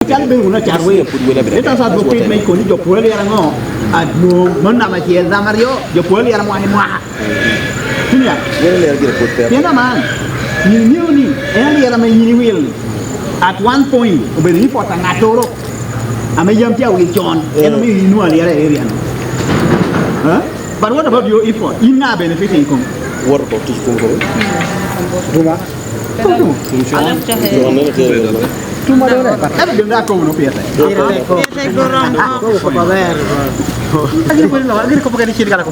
chal be una charwe eta sa do pit me ko ni jo puel ya ngo a no monna ma chi da mario jo puel ya mo ni mo tinya tiena man ni ya ma ni will at one point obedi for tangatoro ame yam tia wi John eno mi inu ali area huh but what about your effort ina benefiting kom work of teach ko duma Tuma dole kan benda ko no pieta Pieta ko ram ko pa ver agir ko pagani chiri kala ko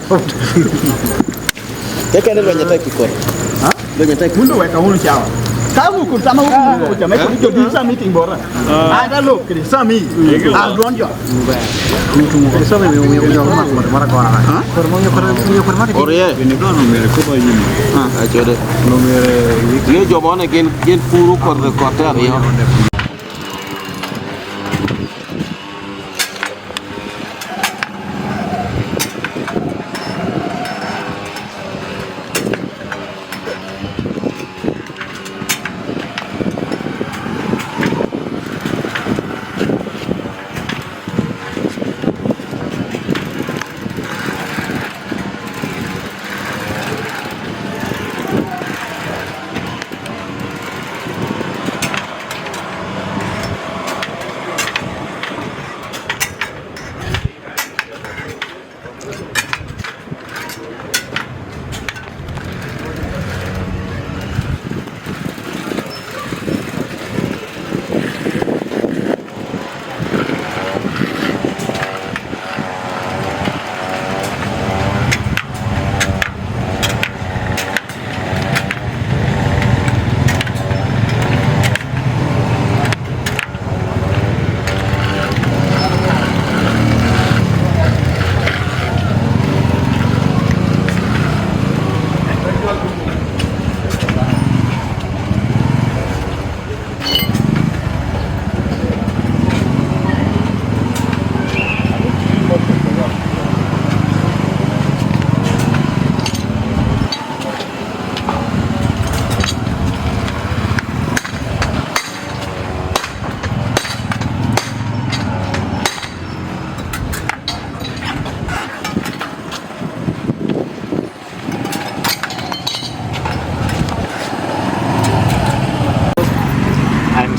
te kan lo nyata ki ko ha lo nyata mundo wa ka uno chao kamu ku sama ko jame ko jo di sa meeting bora ada lo kri sami al donjo so me yo mara ko ana ha por mo yo por mari Orie Ini kan nomere ko ba yini. achode Nomere ye jo mone gen puru ko ta yo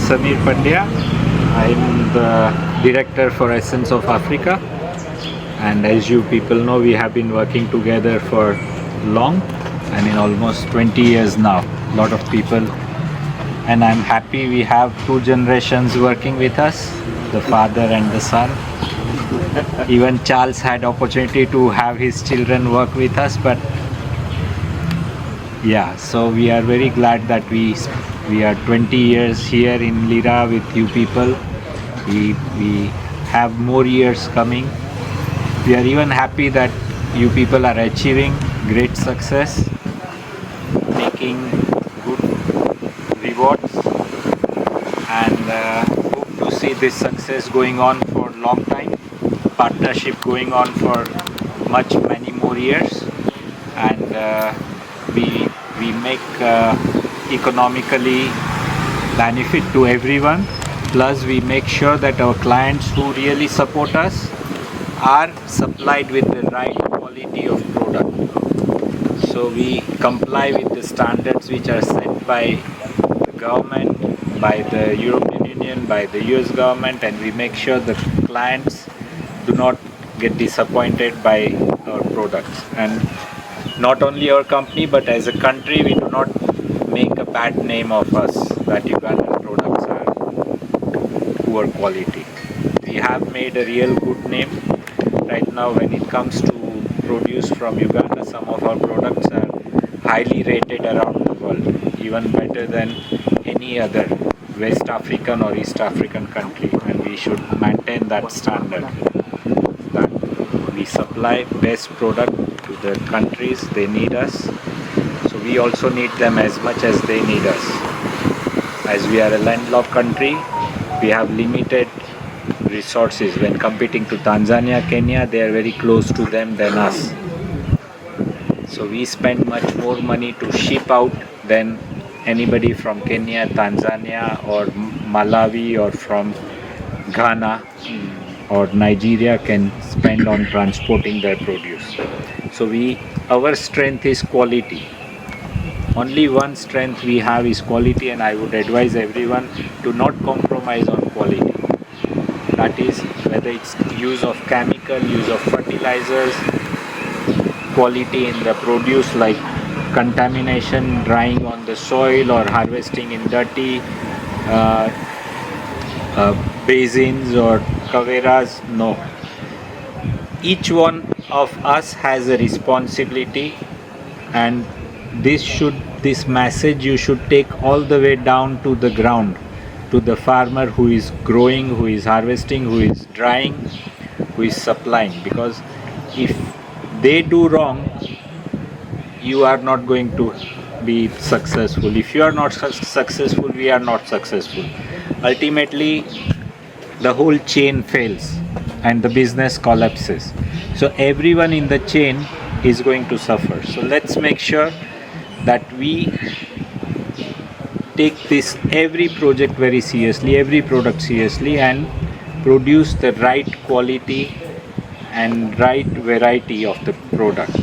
Samir Pandya. I'm the director for Essence of Africa, and as you people know, we have been working together for long, and in almost 20 years now. A lot of people, and I'm happy we have two generations working with us, the father and the son. Even Charles had opportunity to have his children work with us, but yeah, so we are very glad that we are 20 years here in Lira with you people. We have more years coming. We are even happy that you people are achieving great success, making good rewards, and hope to see this success going on for a long time, partnership going on for many more years, and we make economically benefit to everyone, plus we make sure that our clients who really support us are supplied with the right quality of product. So we comply with the standards which are set by the government, by the European Union, by the US government, and we make sure the clients do not get disappointed by our products. And not only our company, but as a country, we do not make a bad name of us that Ugandan products are poor quality. We have made a real good name. Right now, when it comes to produce from Uganda, some of our products are highly rated around the world, even better than any other West African or East African country, and we should maintain that standard, that we supply best product to the countries they need us. So we also need them as much as they need us. As we are a landlocked country, we have limited resources. When competing to Tanzania, Kenya, they are very close to them than us. So we spend much more money to ship out than anybody from Kenya, Tanzania or Malawi or from Ghana or Nigeria can spend on transporting their produce. So our strength is quality. Only one strength we have is quality, and I would advise everyone to not compromise on quality. That is, whether it's use of chemical, use of fertilizers, quality in the produce like contamination, drying on the soil or harvesting in dirty basins or kaveras. No. Each one of us has a responsibility, and this message you should take all the way down to the ground, to the farmer who is growing, who is harvesting, who is drying, who is supplying. Because if they do wrong, you are not going to be successful. If you are not successful, we are not successful. Ultimately, the whole chain fails and the business collapses. So everyone in the chain is going to suffer. So let's make sure that we take every project very seriously, every product seriously, and produce the right quality and right variety of the product.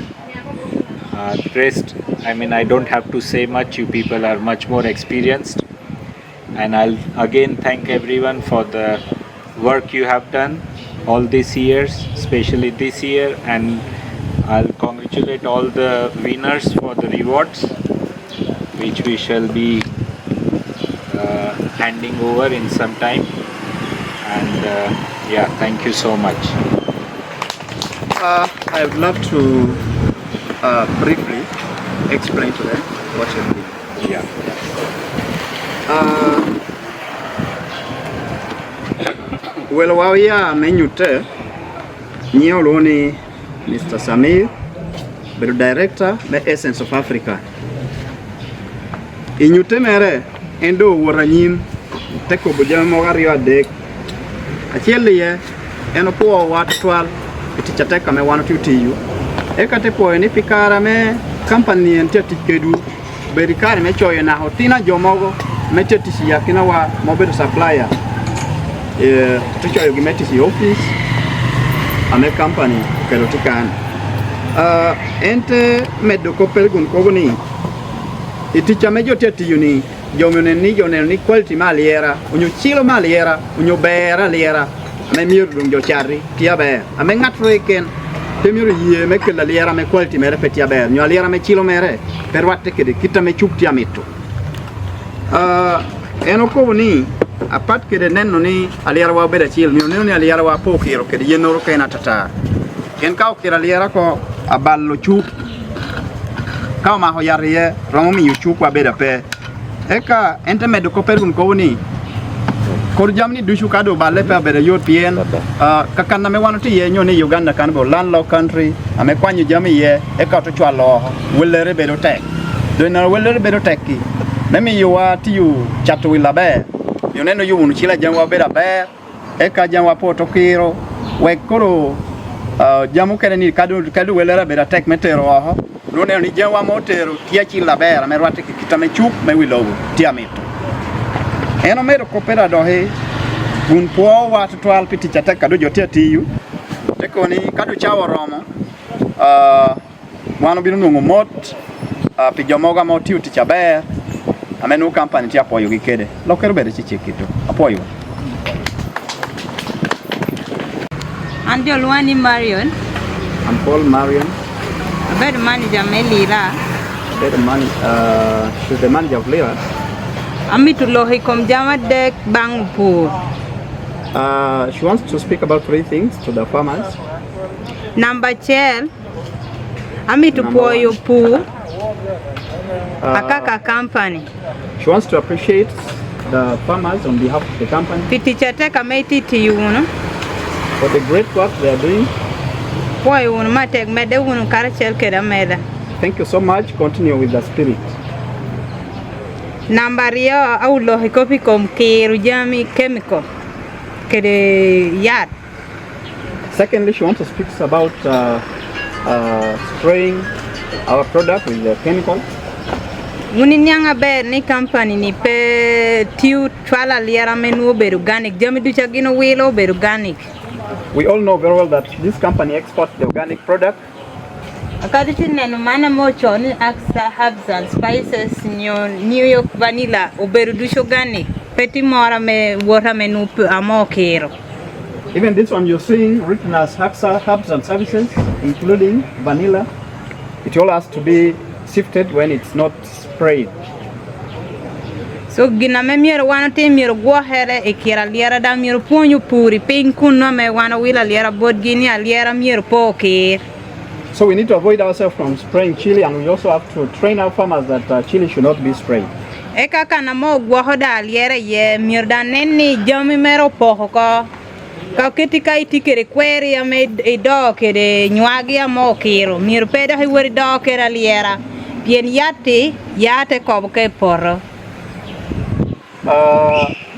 Rest, I don't have to say much. You people are much more experienced, and I'll again thank everyone for the work you have done all these years, especially this year, and I'll congratulate all the winners for the rewards, which we shall be handing over in some time. And thank you so much. I would love to briefly explain to them what you're doing. Yeah. Well, while we are menyute, Nioloni Mr. Samir, the director, the Essence of Africa. Inyute mere, endo waranyim, teko bujama wari adek. Achieli ye, eno po watu twal, itichate me wanu tutiyu. Eka tepo ni pikara me company ente tikedu, berikari me choye na hotina jomogo, me tetisi yakina wa mobile supplier. Tuchoyo gimetisi office, ame company kerotikan. Ente medo kopel gun koguni. Iticha mejo tetiyu ni, jomene quality ma Lira, unyo chilo ma Lira, unyo bera Lira. Ame miru dung jo chari, tia ber. Ame ngatreken, te miru yie me kella Lira me quality mere pe tia ber. Nyo Lira me chilo mere, per watte kede kita me chuk tia meto. Eno koguni, apat kede nenno ni Lira wa beda chilo, nyo ni Lira wa pokiro kede yenoro kena tata. Ken kau kira Lira ko aballo chuk. Kau ma hoyariye, romo mi chuk wa beda pe. Eka ente medo kopergun koguni. Kor jamni dushu kado balle pe beda European kakana me wanu ti ye nyone Uganda kan bo landlocked country ame kwanyu jami ye eka to chwalo welere bedo tek do na welere bedo teki nemi yuwa ti yu chatu wilabe yo neno yu unu chila jamwa beda be eka jamwa poto kiro we koro jamu kere ni kadu welere beda tek metero ho do neno ni jamwa motero tia chila bera me rwate kitame chuk me wilowo tia mito. Eno mero kopera dohe gun po watu twal piti chate kado jotia tiyu teko ni kado chawo romo wano binu nungu mot pijomoga motiu tichaber amenu company tia apoyo gikede lokero bere chichikito apoyo Andi Olwani Marion. I'm Paul Marion. A better manager me Lira. Better man she's the manager of Lira. Ami to lohi kom jama dek bangpur. She wants to speak about 3 things to the farmers. Number chel. Ami to Number poyo one. pu. Akaka company. She wants to appreciate the farmers on behalf of the company Piti chate kameti ti uno. for the great work they are doing. Poyo uno matek mede uno karachel keda meda. Thank you so much. Continue with the spirit. Nambaria au lohi kopi kom kiru jami chemical. Kede yard. Secondly, she wants to speak about spraying our product with the chemical. Muni nyanga be ni company ni pe tiu twala Lira menu be organic. Jami du chagino wilo be organic. We all know very well that this company exports the organic product. Akaditi nenu mana mo choni aksa herbs and spices New York vanilla oberu du organic. Peti mora me water menu amo kero. Even this one you're seeing written as Haxa Herbs and Services, including vanilla. It all has to be sifted when it's not sprayed. So gina me miero wana te miero gua here e kira Lira da miero ponyo puri ping kuno me wana wila Lira bod gini a Lira miero po kir. So we need to avoid ourselves from spraying chili, and we also have to train our farmers that chili should not be sprayed. Eka kana mo gua hoda Lira ye miero da neni jami mero poho ko. Ka ketika itikere kweri ame do kere nyuagi amo kiro mir peda hiwori do kera Lira pien yate koboke porro.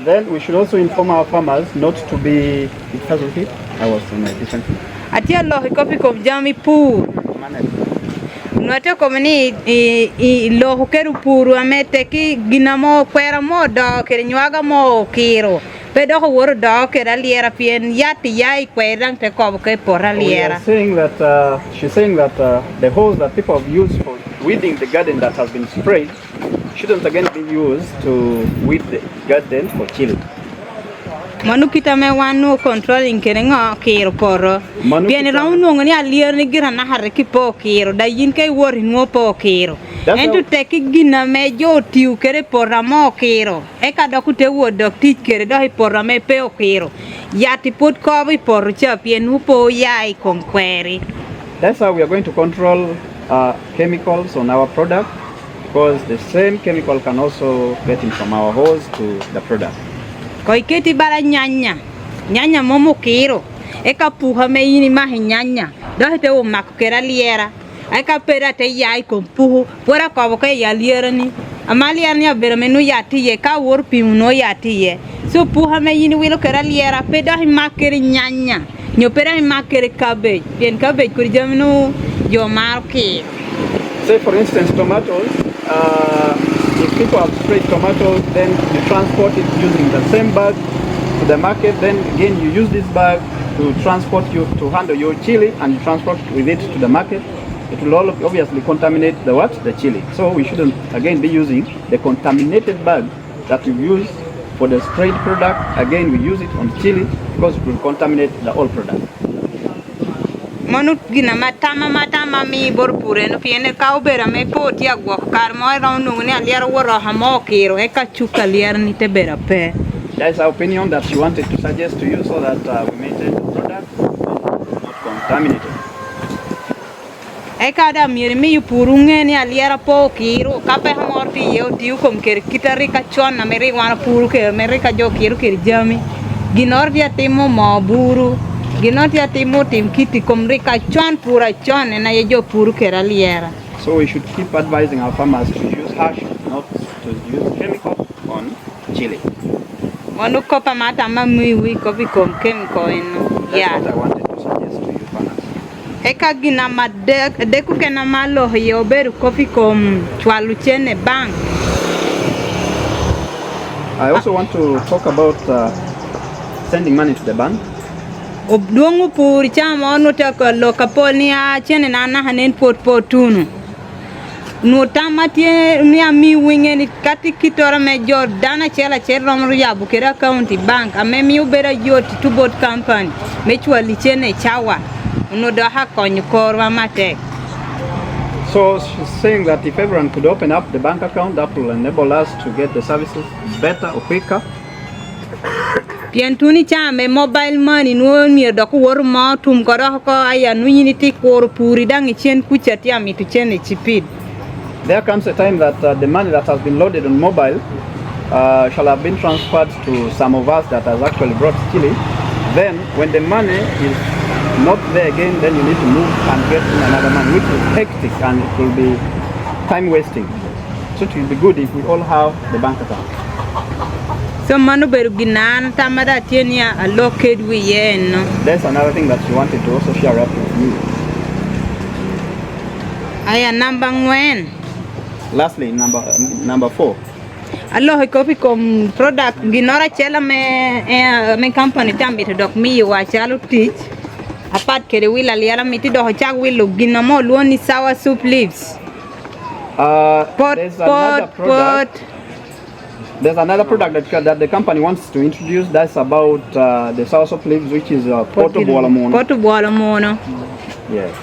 Then we should also inform our farmers not to be because of it. I was in a different Atia lo hikopi kom jami pu Note komani lo hokeru puru amete ki ginamo kwera mo do kere nyuaga mo kiro. Pedo woro do kera Lira pien yati yai kwerang te koboke porra Lira. She's saying that the hose that people have used for weeding the garden that has been sprayed shouldn't again be used to weed the garden for chili. Manu kita me wanu controlling kerenga kiro porro. Pieni raunu ngani a Lira ni gira na hareki po kiro da yin kai wori ngo po kiro. Entu teki gina me jo tiu kere porra mo kiro. Eka doku te wo dok tit kere dohi porra me peo kiro. Yati put kovi porro cha pienu po yai konkweri. That's how we are going to control chemicals on our product, because the same chemical can also get in from our hose to the product. Koiketi bara nyanya momo kiro. Eka puha me yini mahi nyanya. Dohi te wo makukera Lira. Eka pera te yai kompuhu. Pura koboke ya Lira ni. Amalia ni abera menu yati ye ka wor pimuno yati ye. So puha me yini wilo kera Lira. Peda hi makere nyanya. Nyopera hi makere cabbage. Pien cabbage kuri jaminu yo marke. Say for instance tomatoes. If people have sprayed tomatoes, then you transport it using the same bag to the market. Then again, you use this bag to to handle your chili, and you transport with it to the market. It will all obviously contaminate the chili. So we shouldn't again be using the contaminated bag that we use for the sprayed product. Again, we use it on chili because it will contaminate the whole product. Manu gina matama mi borpure no piene kaubera me poti agwa karmo raunu ni Lira woro hamo kiro eka chuka Lira ni tebera pe. That's our opinion that she wanted to suggest to you, so that we maintain the product not contaminated. Eka da mi purunge ni Lira po kiro kape hamorti yo tiu kom ker kitarika chona meri wana puru ke merika jo kiro ker jami ginordia timo maburu. Ginoti atimo tim kiti komrika chon pura chon na yejo puru kera Lira. So we should keep advising our farmers to use hash, not to use chemical on chili. Manu kopa mata mami wi kopi kom chemical eno. That's what I wanted to suggest to you farmers. Eka gina deku kena malo yo beru kopi kom chwalu chene bank. I also want to talk about sending money to the bank. Obdongu puri chama no ta ko lo kaponi a chene na hanen potunu no tamati ni ami winge ni kati kitora me Jordana chela rom ya Bukera County Bank ame mi ubera yoti to board company me chwali chene chawa no da ha konyu korwa mate. So she's saying that if everyone could open up the bank account, that will enable us to get the services better or quicker. Piantuni chame mobile money no mi do ko wor ma tum ko do ko aya nu yiniti ko puri dang chen kuchati ami to chen chipid. There comes a time that the money that has been loaded on mobile shall have been transferred to some of us that has actually brought chili. Then when the money is not there again, then you need to move and get in another money, which is hectic and it will be time wasting. So it will be good if we all have the bank account. So manu beru ginan tamada tienia allocate we yen. That's another thing that she wanted to also share up with you. Aya number 1. Lastly, number 4. Allah copy com product ginora chela me company tambi to dok mi wa chalo teach apart kere wila liara miti do chak wilo ginamo luoni sour soup leaves. There's another product that the company wants to introduce. That's about the sour soup leaves, which is Porto Buolamono. Porto Buolamono. Yes.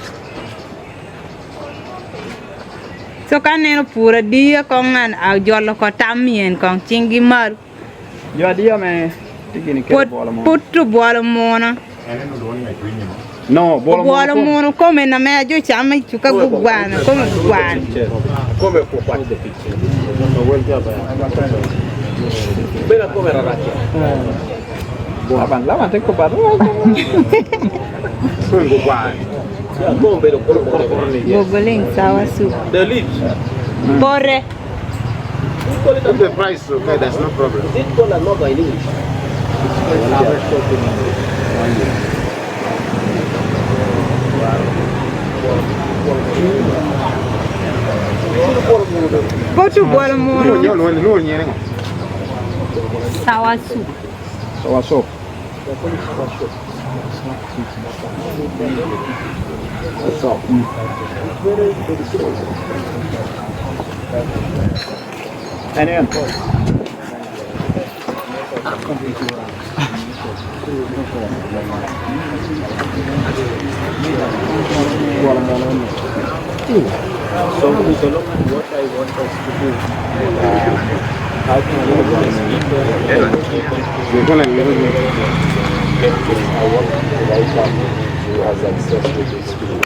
So kaneno pura dia kongan a jollo ko tamien kon cingi mar. Yo dia me tigini ke Buolamono. Porto Buolamono. No, Buolamono come na me jo chama chuka gugwana come gugwana. Come qua de picture. Bella come ragazzi. Lavan te ko bado. Sono uguali. Come vedo Gogoling sour soup. The leaves. Porre. The price, okay, that's no problem. This one is not in English. Porto Buolamono. Sour soup. Sour soup. And then So what I want us to do, how can we get people I want the right company who has access to this space.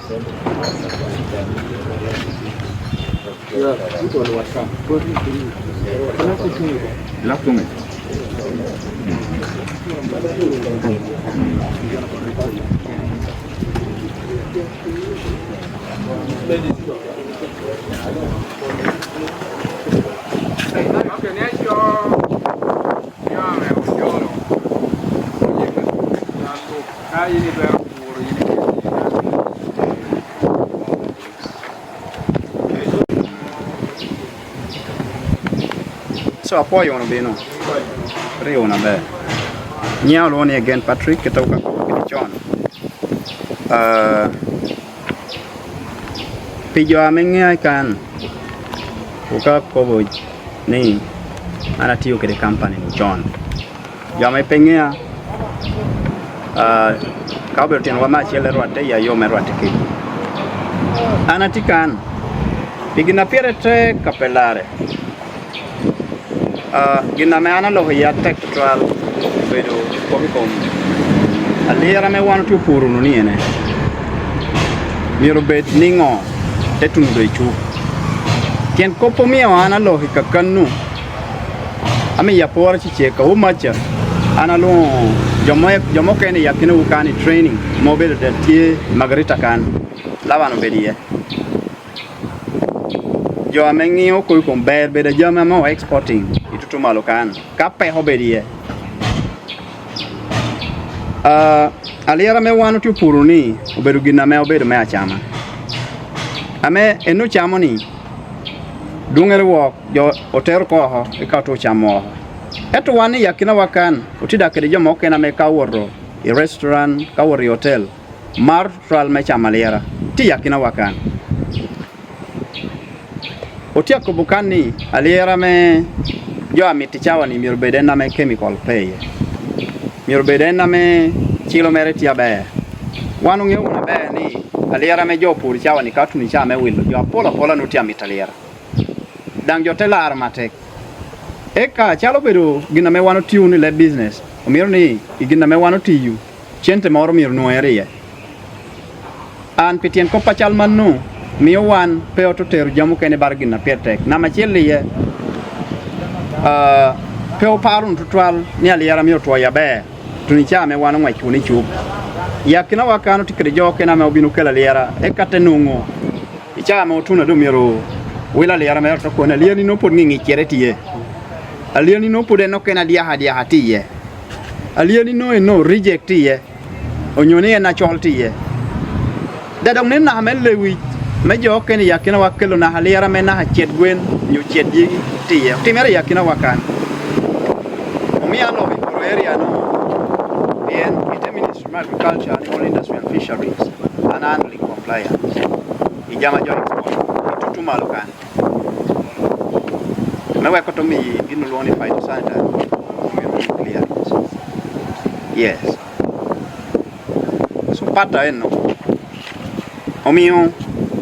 so poi ono beno. Rio na be. Nyao lo ni again Patrick ketoka kwa John. Pijo ameng'e kan uka kobo ni ana tiyo kede company ni John. Jama pengea kabertin wama chele roate ya yo merwate ki. Ana tikan pigina pierete kapelare. Gina me ana lo ya tectual vedo come Lira me wan tu puru no ni ene. Miro bet ningo tetunu do chu. Ken kopo mi ana lo hikakanu. Ami ya por chi che ka umacha. Ana lo jomo ken ya kinu ukani training mobile de tie magrita kan. Lavano bedie. Jo amengi o ko ber beda jama mo exporting itu malo kan. Kape ho bedie. Lira me wanu tu puru ni obedu gina me obedu me achama. Ame enu chamo ni dungere wo jo otero ko ho e ka to chamo. Eto wani yakina wakan utida kede jo mo kena me ka woro e restaurant ka woro hotel mar tral me chama Lira ti yakina wakan. Otia ko bukani Lira me jo amiti chawa ni mirbedena me chemical pay. Mirbedena me chilo mereti abe. Wanu nge una be ni Lira me jo puri chawa ni katu ni chame wilo. Jo pola nutia mitalira. Dang jo telar matek. Eka chalo bedo gina me wanu tiu ni le business. Omiro ni gina me wanu tiu. Chente moro mir nuerie. An pitien ko pachal manu. Mio wan peo to teru jamu kene bargina piertek. Nama chili ye. Peo parun tutual ni Lira mio tuwa ya be. Tunicha me wanu ngwa chuni chup. Yakina wakano tikere jo kena me obinu kela Lira. Eka tenungo. Icha me otuna do miro. Wila Lira me to kona Lira ni no pod ngi kiereti ye. Lira ni no pod no kena dia hati ye. Lira ni no reject ye. Onyone na cholti ye. Dadong nen na me lewi me jo ken yakina wakelo na haliera me na chet gwen nyu chet di tie timere yakina wakan mi alo mi pro area no bien it ministry of agriculture and all industry and fisheries and handling compliance ijama jo tutuma lokan me wa ko to mi gino loni phytosanitary clearance yes so pata eno omio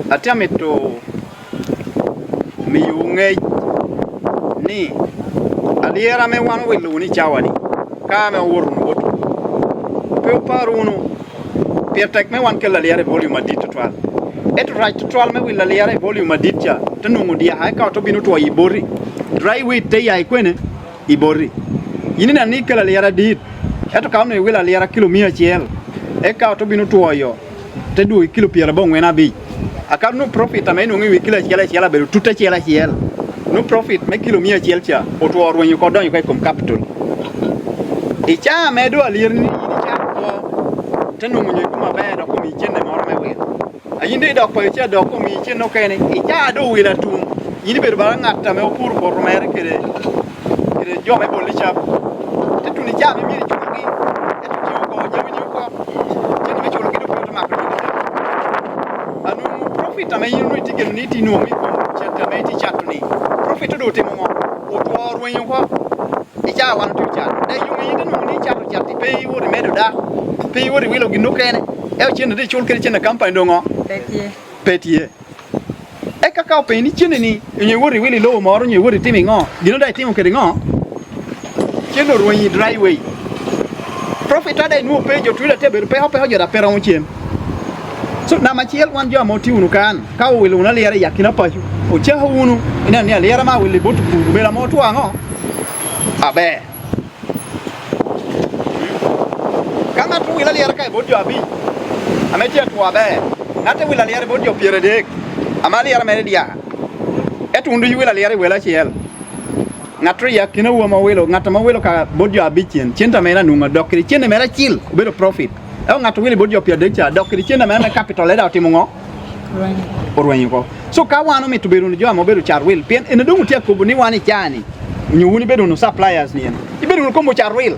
atiameto miyunge ni aliera me wan welu ni chawani ka me worun boto pe paruno pertek me wan kala aliera volume adit total et right total me wila aliera volume adit cha tanu dia ha ka to binu to ibori dry weight te ya kwene ibori yini na ni kala aliera dit et ka no wila aliera kilo 100 e ka to binu to yo te du kilo piera bon wena bi akar no profit ame no ngi kilo chela be tuta chela no profit me kilo 100 cha o to orwo ko don ko kom capital e cha me do alir ni cha ko tenu munyo ko ma be do ko mi chenne moro me wi ayinde do ko cha do ko mi chenno kene e cha do wi la tum yini be ba ngata me opur ko romere kere jo me bolli cha te tu ni cha me mi chungi e tu ko jami ni ko chenne me chulgi do ko ma anu profit ame yinu tigen ni ti no mi ko chata me ti chatuni profit do te mo o to orwo yin ko e cha wan tu cha de yu mi no ni cha to chati pe wo de medo da pe wo de wilo ginu kene e o chenne de chul kere chenne campaign do ngo petie e ka ka pe ni chenne ni nyi wo de wili lo mo ro nyi wo de timi ngo ginu da timi kere ngo chenne ro yin driveway profit ade nu pe jo tu le te be pe ho jo da pera un chen so na machiel wan jo moti unu kan ka wilu na liara yakina pachu o che unu ina ni liara ma wili botu pu bela moto ango abe kama tu wila liara kai botu abi ameti tu abe na te wila liara botu piere dek amali liara mere dia etu undu wila liara wela chiel ngatri yakina wo ma wilo ngata ma wilo ka botu abi chien chenta mena nunga dokri chene mera chil belo profit e ngata wili botu piere dek cha dokri chena mena capital eda timongo orwanyi ko so ka wano mi tuberu ni jamo beru char will pien ene dungu tia kubuni wani chani nyuni beru no suppliers ni iberu no kombo char will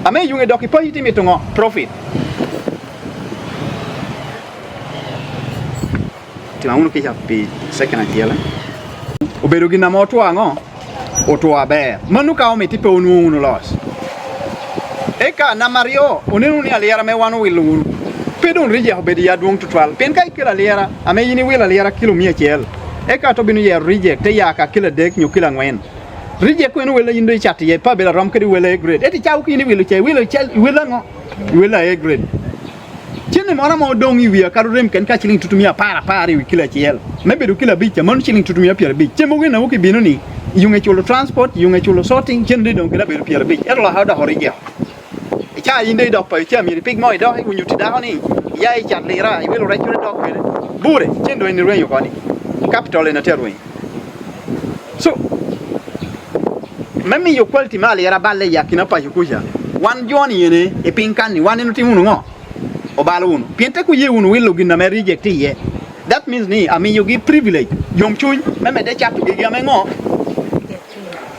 ame yunge doki po hiti mitungo profit tima unu kisha pi second atiela oberu gina moto ango oto abe manu ka o meti pe unu los eka na mario onenu ni aliara me wano will pedon rije obedi ya duong tutwal pen kai kila liera ame yini wila liera kilo 100 e ka to binu ye rije te ya ka kila dek nyu kila ngwen rije ko enu wila yindo chat ye pa bela rom kedi wila grade eti chaw kini wila ngo wila e grade chini mona mo dongi wi ka rem ken ka chiling tutumia para wi kila chiel mebe do kila bicha mon chiling tutumia pier bich chemo ngena wuki binu ni yunge chulo transport yunge chulo sorting chende don kila belu pier bich erlo hawda horije cha yinde dok pa cha mi pig moi do hu nyuti da ni ya i chat lira i welo rechure dok bele bure chendo ni renyo koni capital na terwe so memi yo quality mali era balle yakina pa yukuja wan joni yene e pinkan ni wan no timu ngo o balo uno piente ku ye uno welo gina me reject ye that means ni ami you give privilege yom chuny meme de chat gi ga me ngo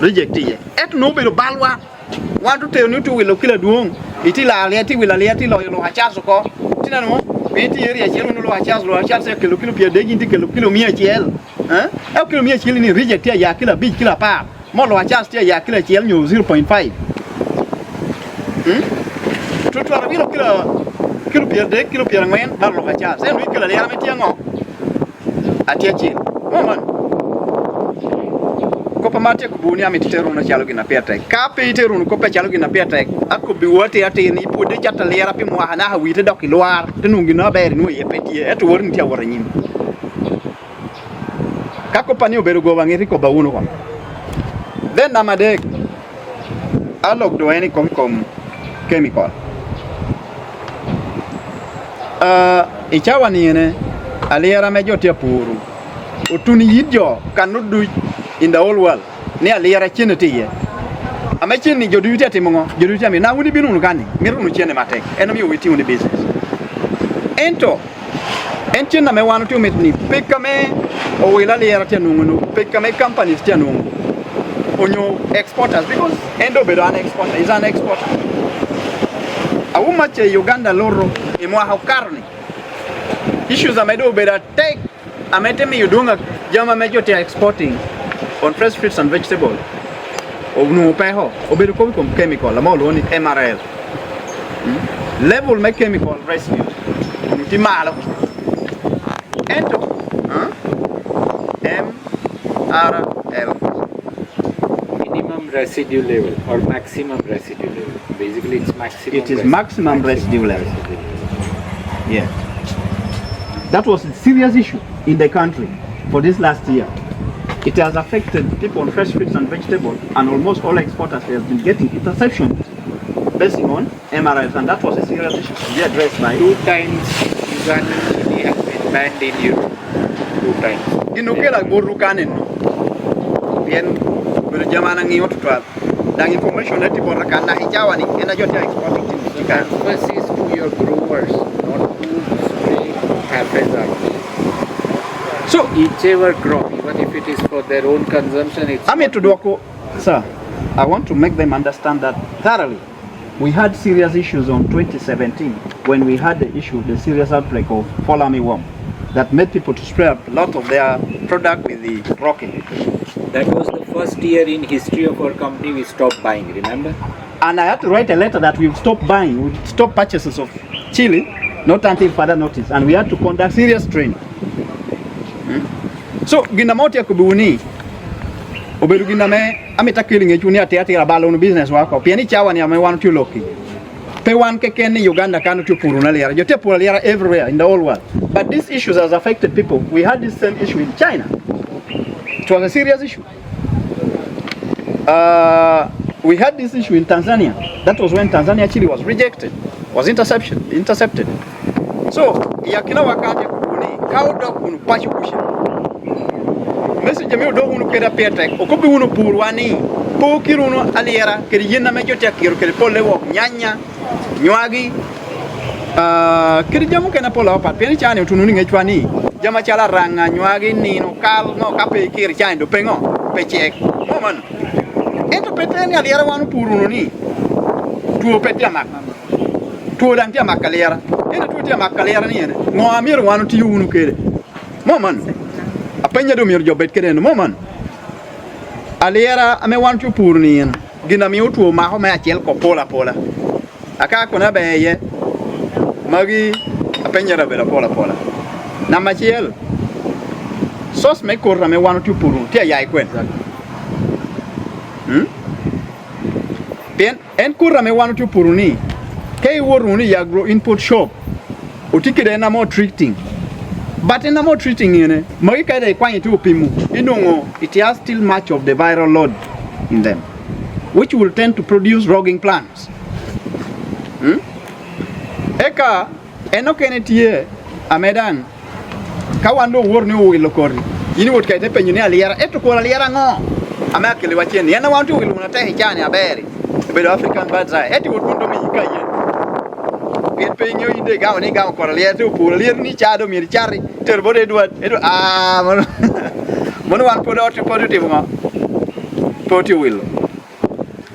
reject ye et no belo balwa wan tu te ni tu welo kila duong iti la le ti wila le ti lo hachaso ko tina no penti yeri ya chelo no lo hachaso kilo pia de ginti kilo 100 e kilo 100 ni reject ya kila big kila pa mo lo hachaso ya kila chel nyu 0.5 tu tu ara kilo pia de kilo pia ngwen ba lo hachaso e no kila le ara metia ngo atia chi man ko pa mate ko buni amitero na chalo gina peta ka pe itero ko pe chalo gina peta akko bi wote ate ni pode chata lera pi mo hana ha wite dok loar tenungi no ber no ye peti eto worni tia waranyim ka ko pani obero go wangeri ko ba uno ko then namade alok do any kom chemical ichawani ne aliera me jotia puru otuni yidjo kanu in the whole world ne aliera chene tiye ame chene jodu yute timongo jodu yute mi na wuni binu gani miru nu chene matek eno mi witi uni business ento En china me wan tu metni pekame o wila lera tianungu pekame companies tianungu onyo exporters because endo bedo an exporter is an exporter. Awuma che Uganda loro imwa haukarni issues amedo better take ametemi yudunga jama mejo te exporting on fresh fruits and vegetables no peho obedo ko kom chemical la molo ni MRL level me chemical residue ti malo ento MRL minimum residue level or maximum residue level. Basically it's maximum. It is maximum residue level. Yeah. That was a serious issue in the country for this last year. It has affected people on fresh fruits and vegetables, and almost all exporters have been getting interceptions based on MRLs, and that was a serious issue to be addressed by 2 times Uganda chili has been banned in Europe. 2 times. Inukela borukanen bien berjamana ngiyo tutwal dan information that people kana hijawani ena jote exporting to The emphasis to your growers, not to spray haphazard. so Whichever crop, even if it is for their own consumption, it's sir, I want to make them understand that thoroughly. We had serious issues on 2017 when we had the issue, the serious outbreak of fall armyworm that made people to spray a lot of their product with the rocket. that was the first year in history of our company we stopped buying, remember? And I had to write a letter that we've stopped buying, we stopped purchases of chili, not until further notice, and we had to conduct serious training. So ginamoti ya kubuni obedu giname ametakili ngechuni ati rabalo no business wako piani chawa ni amewan tu loki pe wan keke ni Uganda kanu tu puru na lera jote puru lera everywhere in the whole world, but these issues has affected people. We had this same issue in China. It was a serious issue. We had this issue in Tanzania. That was when Tanzania chili was rejected, was intercepted. So yakina wakati kubuni kaudo kunu pachu kusha message mi do unu keda petek okobi unu purwani po kiruno aliera kedi yena mejo tekiro kedi pole wo nyanya nywagi kedi jamu kena pole opat peni chani utununi ngechwani jama chala ranga nywagi nino kal no kape kiri chani do pengo pechek moman ento peteni aliera wanu puruno ni tuo petia mak tuo dan tia makalera ena tuo tia makalera ni ene ngo amir wanu ti unu kede moman apenya do mir jobet keden moman aliera ame wan tu pur ni en gina mi utu ma ho ma achel ko pola aka ko na beye magi apenya ra bela pola na machiel sos me korra me wan tu pur ti ayai kwen bien en korra me wan tu pur ni kay woru ni agro input shop utikide na mo treating. But in the more treating in Marika de Quantu Pimu, it has still much of the viral load in them, which will tend to produce rogging plants. Eka enokenetie amedan kawando warni wilokori. Yini would get a penny aliera etukola liera no. Amakili wacheni, and I want to will unate jani a berry, but African birds eye, et would want to me. Get paying you in the gown, and gown for a little poor, little chado, me cherry, turbo Edward, one put out to put you will.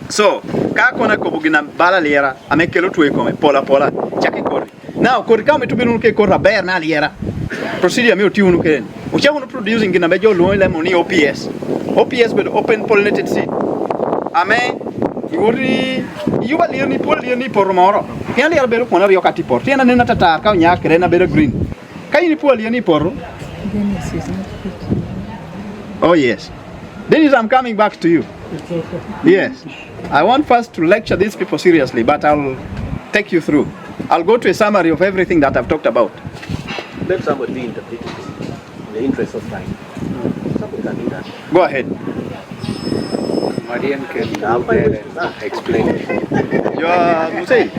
So, Kakona Kobugina Balalera, I make a little to come, pola, Jackie Corey. Now, could come to Binuke Cora Bear Naliera. Procedure Mutune, which I want to producing in a major loan lemon OPS. OPS with open pollinated seed. Ame, you are nearly por tomorrow. Can you better one of your catiport? Tiana Nata, Cognac, and a better green. Can you pull any porro? Oh, yes. Dennis, I'm coming back to you. Yes. I want first to lecture these people seriously, but I'll take you through. I'll go to a summary of everything that I've talked about. Let somebody be interpreted in the interest of time. Somebody can do that. Go ahead. Marian can go there and explain it. You are Musei.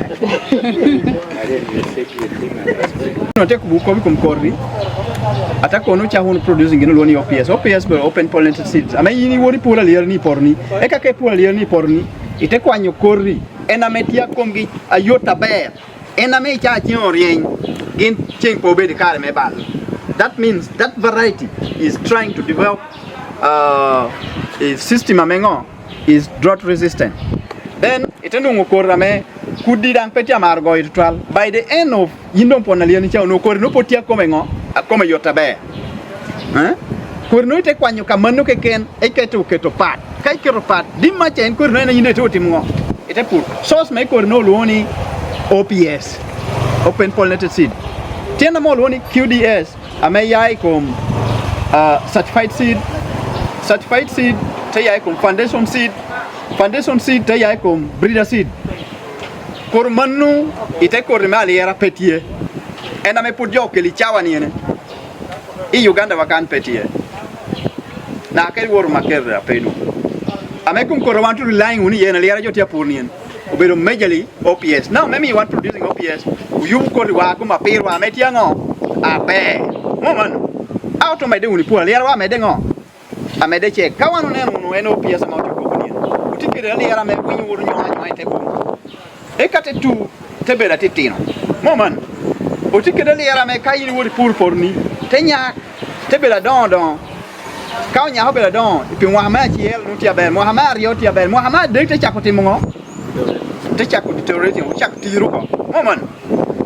Marian will sit with him and explain. No, take Bukovi Kumkori. Attack on which I want producing in Loni OPS. OPS will open pollinated seeds. I mean, you would pull a yearly porni. Eka pull a yearly porni. It take one your corri. And I met Yakongi, a yota bear. And I make a yen. in ching po be the kare me bal. That means that variety is trying to develop a system amengo is drought resistant. Then itendo ngokora me kudidang petia margo itwal. By the end of yindom ponalia ni cha no kor no potia komengo akome yotabe. Kurno ite kwanyo kamano ke ken eketo keto pat. Kai kero pat dimma chen kurno na yinde to timgo. Ite put source me kurno luoni OPS, open pollinated seed. Tiena mo luoni QDS ameyai kom certified seed tayai kom foundation seed tayai kom breeder seed. Kurmanu ite kurmali era petie. Ena me put jo keli chawa ni ene. I Uganda wakan petie. Na kai wor maker penu. Amekum korowantu relying uni yena lera jotia purnien. Ubero majorly OPS. Now maybe you want producing OPS. You ko wa kuma pero ametia ngo. Abe. Moman. Auto mede uni pura lera wa mede ngo. Amede check. Kawanu ne no eno OPS ama ko kunien. Utikere lera me winyu wuru nyo te ko. Ekate tu tebera titino. Moman. Utikere lera me kayi wuri pur porni. Tenya tebela don kau nya hobela don ipi Muhammad chiel nutia bel Muhammad rio tia bel Muhammad de te chakoti mongo te chakoti teoreti chakoti ruko moman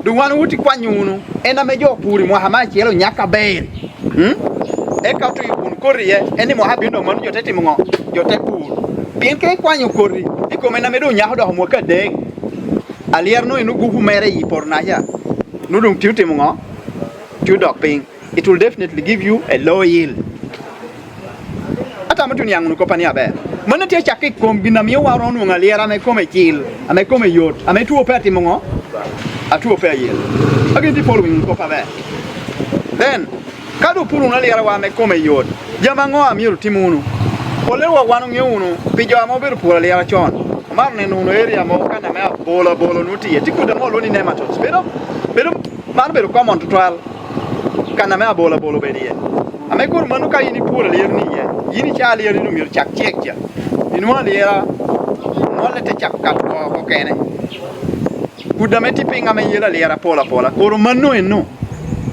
du wan wuti kwanyunu ena mejo puri Muhammad chiel nyaka bel e ka tu yun korie eni Muhammad no manu jote timongo jote pur bien ke kwanyu kori ikomena medo nya hodo mo ka de alier no inu gufu mere yi pornaya nudung tiuti mongo tiu dok ping. It will definitely give you a low yield. Ata mtu nyang nuko pani abe. Mana tia chaki kombina mi wa ronu ngaliera me come chill, ame come yot, ame tu opeti mongo. Atu ope yield. Again the following nuko pa be. Then kadu puru ngaliera wa me come yot. Jamango amiru timunu. Ole wa wanu ngeuno, pijo amoberu pura liera chon. Marne no area mo kana me bola nuti etikuda mo loni nematodes. Pero man beru common to trial. Kana me bola bedie ame kur manu ka yini pura ler ni ye yini cha ler ni mir chak chekja inwa lera mo le te chak kat ko kene kudame tipinga me yela lera pola kur manu enno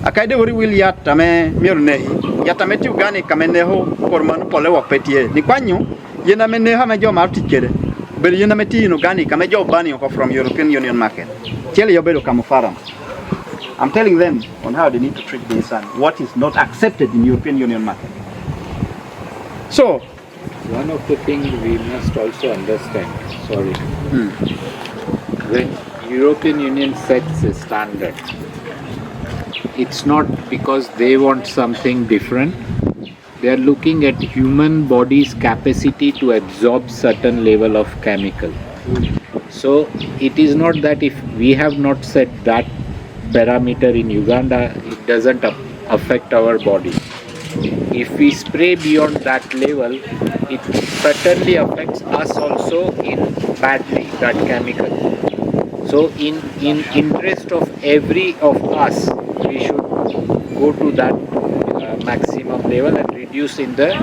akaide wori wil yatta me mir ne yatta me ti ugani kamene ho kur manu pole wa petie ni kwanyu yena me ne ha me jo mar tikere ber yena me ti no gani kame jo bani ko from European Union market chele yo bedo kamufaram. I'm telling them on how they need to treat this and what is not accepted in European Union market. So, one of the things we must also understand, when European Union sets a standard, it's not because they want something different. They are looking at human body's capacity to absorb certain level of chemical. So, it is not that if we have not set that parameter in Uganda, it doesn't affect our body. If we spray beyond that level, it certainly affects us also in badly, that chemical. So in interest of every of us, we should go to that maximum level and reduce in the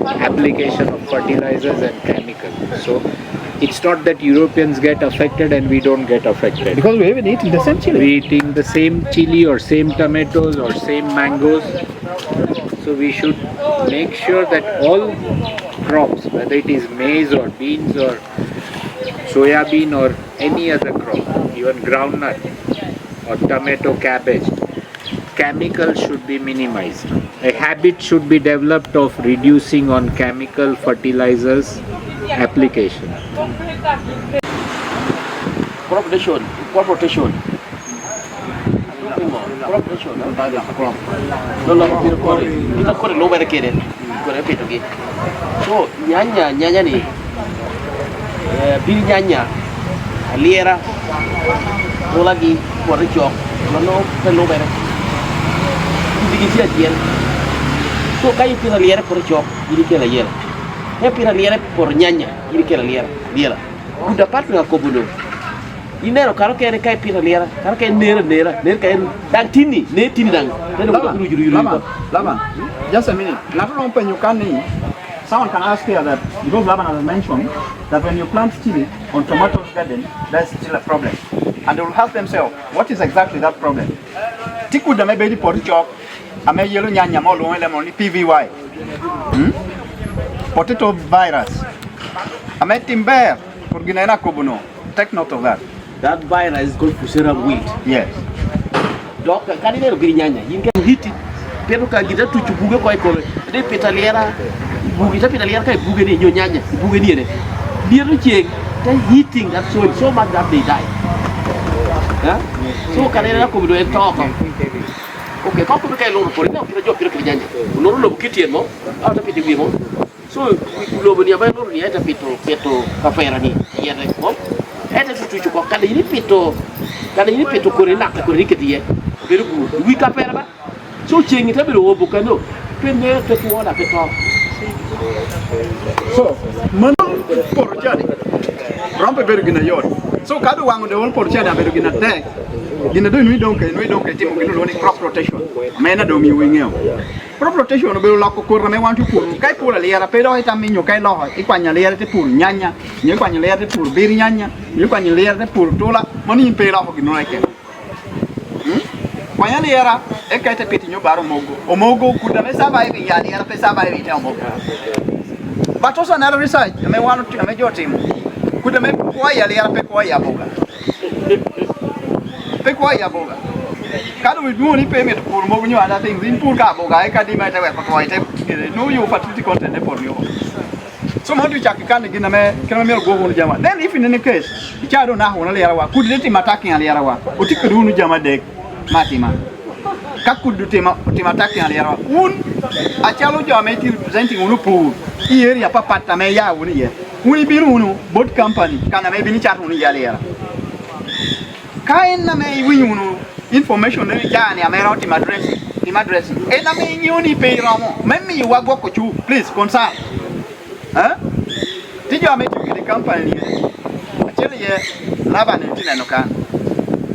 application of fertilizers and chemicals. So it's not that Europeans get affected and we don't get affected. Because we even eating the same chili. We eating the same chili or same tomatoes or same mangoes. So we should make sure that all crops, whether it is maize or beans or soya bean or any other crop, even groundnut or tomato, cabbage, chemicals should be minimized. A habit should be developed of reducing on chemical fertilizers application. Crop rotation. Kita kore lo bare kere. Kore peto ge. So nyanya ni. Bil nyanya. Lira. Lo lagi kore chok. Lo lo bare. Digi sia tien. So kai pira lira kore chok. Jadi kela yel. Ya pira lira por nyanya. Jadi kela lira. Udah part na ko budo. Inero karo kene kai pira lira. Karo kai nera kai dang tini dang. Laban. Just a minute. Laban open you can someone can ask here that because Laban has mentioned that when you plant chili on tomatoes garden, that's still a problem. And they will ask themselves, what is exactly that problem? Tikuda me bedi port chok. Ame yellow nyanya mo lo ele mo ni PVY. Potato virus. Ame timber for ginena kobuno. Take note of that. That virus is called Fusarium wilt. Yes. Donc kadi ne giri nyanya yinga hiti pero ka gida tuchu buge koy ko de petaliera buge ta petaliera kay buge ni nyo nyanya buge ni ne biero cheng ta hitting that so much that they die. Ha so kadi ne ko do en talk. Okay ko ko kay loro por no kira jo kira nyanya loro lo kitien mo ta piti wi mo so lo bani ba loro ni ta pito ka fera ni yene mo eta tuchu ko kadi ni pito ko rena ko riketiye very good. We can pay about. So change it a bit over Bocano. Pende to one at the top. So, Mano Porchani. Ramp a very good yard. So, Kadu Wang the whole Porchana Bergina attack. In the we don't get him crop protection. Men are doing wing. Crop protection will lock a corner. I want to pull. Kai pull a layer, pedo itamino, Kai law, Equania layer to pull Nyanya, Yuquania layer to pull Birianya, Yuquania layer to pull Tola, money in pay off of Ginrake. Kwanya liera ekaita piti nyobaro mogo omogo kuda me survive ya liera pe survive ya mogo but also another research me wanu me jotim kuda me kwa ya liera pe kwa ya boga kadu we do ni payment pour mogo nyu ada things in pour ka boga e kadi me te we kwa ite no you fertility content e por yo so mo du chak kan gina me kana me go hunu jama then if in any case ichado na hona liera wa kuda ti mataki ya liera wa otikadu hunu jama dek Matima. Kakudu tema taki aliara. Achalo jama iti representing unu pool. Here ya papa me ya uni ye. Uni biru unu boat company kana me bini chat uni ya aliara. Kain na me wi unu information ni jani amera oti madress. E na me nyuni pe ramo. Memi wa go kochu please concern. Huh? Tijo me the company. Achelo ye laba ni tina no kan.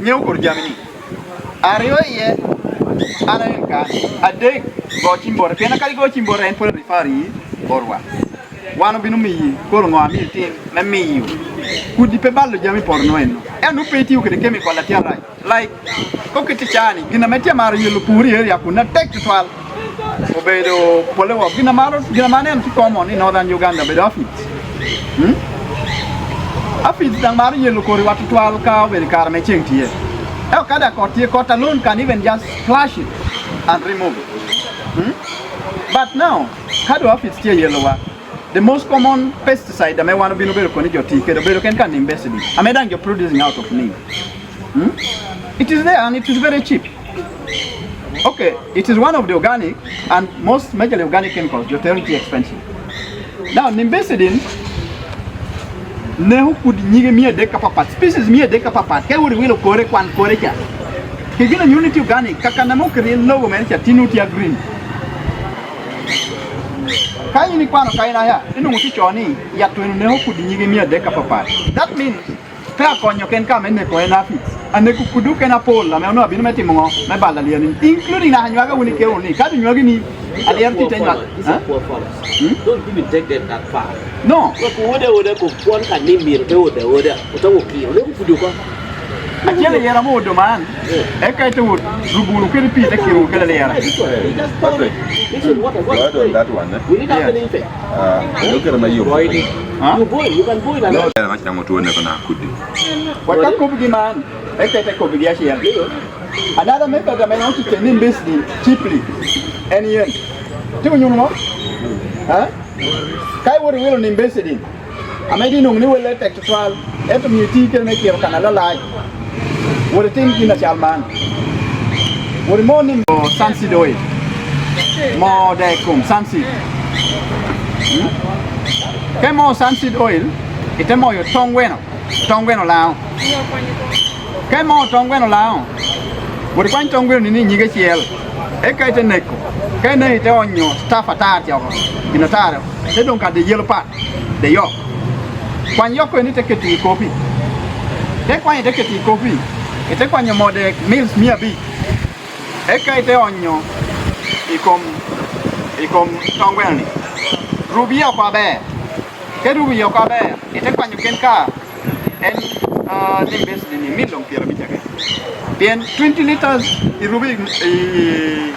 Nyeu ko Germany. Ario ye anenka adek go chimbore pena kali go chimbore en por rifari borwa wano binu mi ko ngo ami tin na mi kudi pe ballo jami por no en no peti u ke kemi ko la tiara like ko kiti chani gina metia maro yelo puri ya kuna tek twal obedo pole wa gina manen ti common in northern Uganda be office afit dang maro yelo ko ri watu twal ka be kar me chengtie Kada kota alone can even just flash it and remove it. But now, Kadu of it's still yellow. The most common pesticide I may want to be no better can invest in it. I mean, you're producing out of need. It is there and it is very cheap. Okay, it is one of the organic and most majorly organic chemicals, you're terribly expensive. Now, nimbecidine. Nehu could nige mia deka papa species mia deka papa ke wuri wilo kore kwan kore cha kigina unity organic kakana mo kre logo men cha tinutia green kai ni kwano kai na ya inu muti choni ya twenu nehu could nige mia deka papa that means ka konyo ken ka men ne ko ena fit ane ku kudu ken apol la me no abinu meti mo me bala liani including na hanywaga wuni ke oni ka nywagi ni aliar ti tenwa Don't even take them that far. No. Would go one can name me the order. Otawoki, Fuduka. Achele yera mo do man. Eka ite wood. Rubulu ke repeat the kiru ke le yera. That one. We need have an infect. Look at my you boiling. You boil, you can boil and No, much na moto na kana kudi. What ko bugi man. Eka ite ko bugi ashi yera. Another method that may want to turn in basically cheaply. And yen. Timu nyumo? Huh? Kai wori wilo ni invested in. Amedi nung ni wele tek twal. Eto mi ti ken me kiro kana la lai. Wori tin kina chalman. Wori mo ni mo sunseed oil. Mo de kum sunseed. Kai mo sunseed oil. Ite mo yo tongweno lao. Kai mo tongweno lao. Wori kwan tongweno ni nyige chiel. Eka ite neko. Kai ne ite onyo staff atar tiao. Inotaro. They don't got the yellow part. The yolk. When you go take it to coffee. Take one take it to coffee. It take one your mother meals me a bit. Eka ite onyo. Ikom tongweni. Ruby of a bear. Get ruby of a bear. It take one you can car. And the best in the middle of pyramid again. Bien 20 liters irubi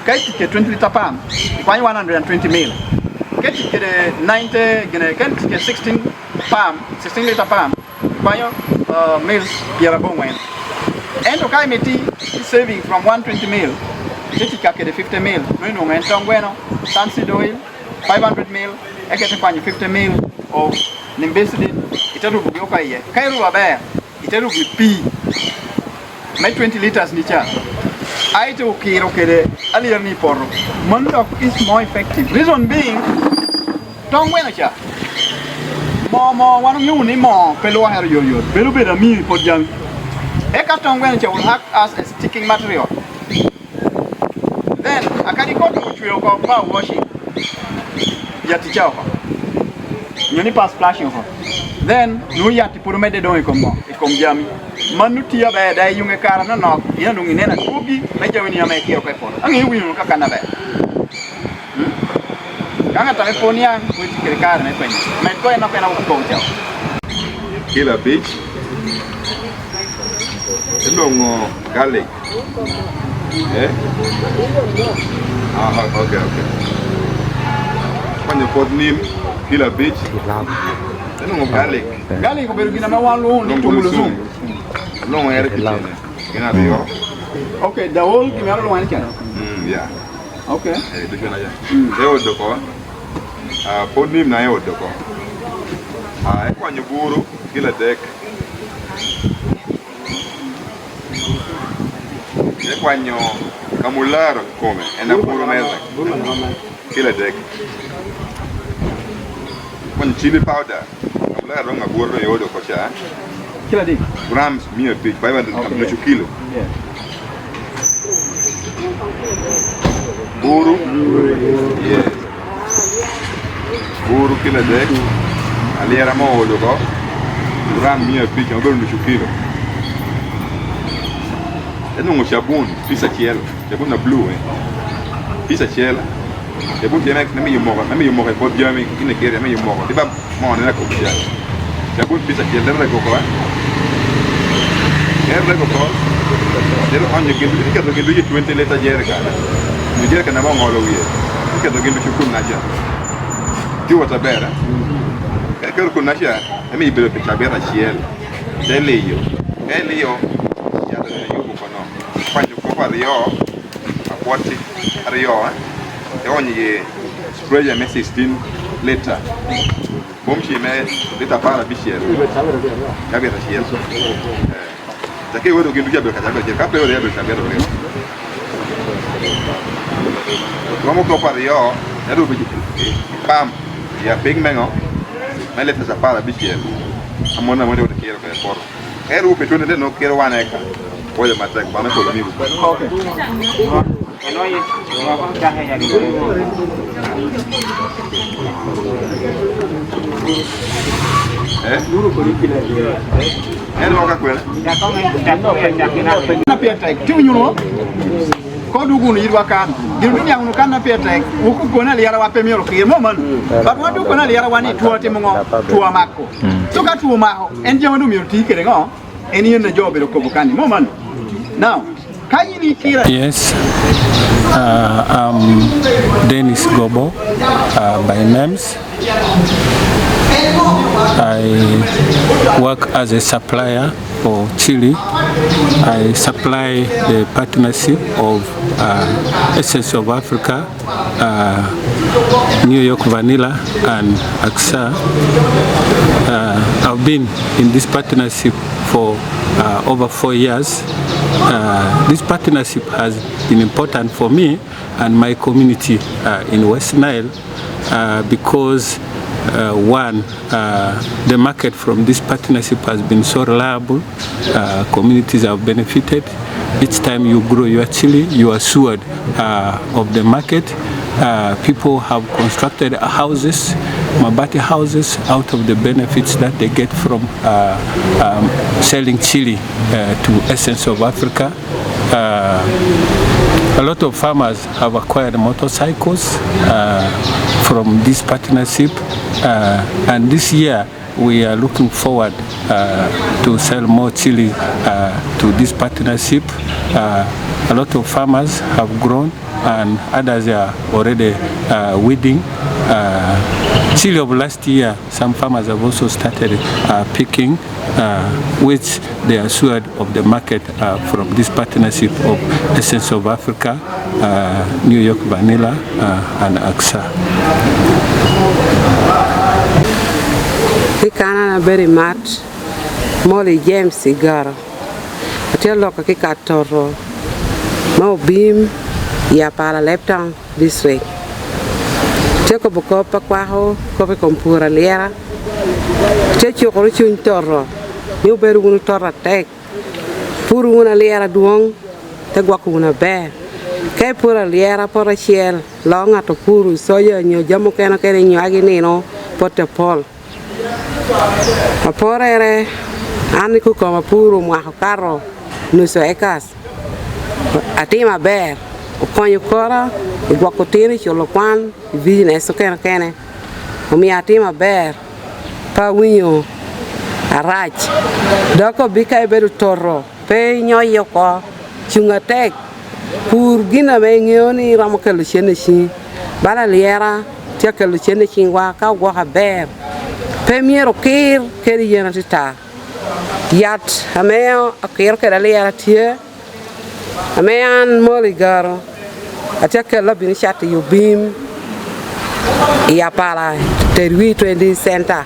kai 20 liter palm. Kwani 120 mil. Kai 90 gene kai 16 palm, 16 liter palm. Kwani mils yara bon wen. And okay meti saving from 120 mil. Titi ka 50 mil. No no men tong bueno. Sunseed oil 500 mil. Ekete kwani 50 mil of nimbesidi itarubu yoka iye. Kai ruwa ba itarubu pi. My 20 liters ni cha. I to kiro kede alier ni porro. Mondok is more effective. Reason being, tong wena cha. Mo wanu ni mo pelo her yo. Pelo be da mi for jam. Eka tong wena cha will act as a sticking material. Then akadi ko to chwe ko pa washing. Ya ti cha ko. Nyoni pa splashing ko. Then no yati puru mede don ikom jami. Manutia ba da yunge kara no ina nungi nena kugi na jawini ya mekio kwa poro angi yugi kaka na ba kanga ta eponia kuti kirikara na kwenye metko ina kwena ko chao Kila beach. Ndongo garlic. Okay. Kwenye Port Nim, Kila beach. Ndongo garlic. Garlic ko beru gina ma wanlu ni tumulo zoom. No air kitchen. Kina biyo. Okay, the whole kimero lo wani kana. Yeah. Okay. Do kina ya. Eo doko. Port Nim na eo doko. Kwa nyuburu Kila deck. Kwa nyo kamularo come ena puro meza. Kila deck. Kwa chili powder. Kamularo nga buro yodo ko cha. Kila day. Grams mia big 500 kilo. Yeah. Buru. Yes. Buru Kila deck. Aliera mo odo ko. Gram mia big 500 kilo. Eno mo chabun pisa chielo. Chabun na blue Pisa chielo. Chabun tiene na mi yumo ko jami kine kere mi yumo. Diba mo na ko bia. Chabun pisa chielo na ko ko. Erre ko ko. Dero onye gindu ke do gindu 20 liter jerika. Ni jerika na mo ngolo wiye. Ke do gindu chukun na ja. Ti wata bera. Ke ko na ja. Ami ibere pe chabera chielo. Deleyo. Elio. Ya do yugo ko no. Kwanju ko pa rio. Akwati rio. Onye spray ya 16 liter. Bomchi me liter para bishielo. Chabera chielo. Take wewe ukiingia bila kajaga kape wewe bila kajaga leo. Como que para yo, ya do pam, ya ping mengo. Mele pesa para bichiel. Amona mwende ukiero kwa poro. Eru pe tunde no quiero waneka. Oye matek bana ko ni. Okay. Enoye, wako kahe ya Duro ko Kila. Eno ka kwela. Na pia tai. Tu nyuno. Ko dugu ni irwa kan. Giru ni yangu kan na pia tai. Uku ko na liara wa pemio ko mo man. Ba ko du ko na liara wani tuwa te mo tuwa mako. So ka tuwa mako. En je ndu mi ti kere ngo. Eni na job ko bukani mo man. Now, yes, I'm Dennis Gobo by names. I work as a supplier for chili. I supply the partnership of Essence of Africa, New York Vanilla and AXA. I've been in this partnership for over 4 years. This partnership has been important for me and my community in West Nile because one, the market from this partnership has been so reliable. Communities have benefited. Each time you grow your chili, you are assured of the market. People have constructed houses, mabati houses, out of the benefits that they get from selling chili to Essence of Africa. A lot of farmers have acquired motorcycles from this partnership, and this year we are looking forward to sell more chili to this partnership. A lot of farmers have grown and others are already weeding. Chili of last year, some farmers have also started picking, which they are assured of the market from this partnership of Essence of Africa, New York Vanilla, and AXA. Kikana very much, Molly James cigar. I tell look at Kikatoro, no beam, ya para lepton this way. Take a book up a quaho, coffee compura Lira. Take your origin toro, you better want to torra take. Puru una Lira duong, the guacuna bear. Kai pura Lira for a shell, long at a puru, soya, and your jamocano carrying your aginino, put a pole. A porere, Aniku come a puru, Mahocaro, Nuso Ecas. A team a bear. Upon your cora, the guacotini, your loquan, business, okay, can. Me a team a bear, Pawino, a rach. Doko Bika beru toro, pay yoko, chunga tek, poor gina mengioni, Ramacalucenishi, Bala Lira, Tiacalucenishi, waka, a bear. Pay me a care, carry yanatita. Yat, a male, a care, a Lira tear. A man Moligaro, a check a lobby shot to your beam, Iapala, Terwi 20 center.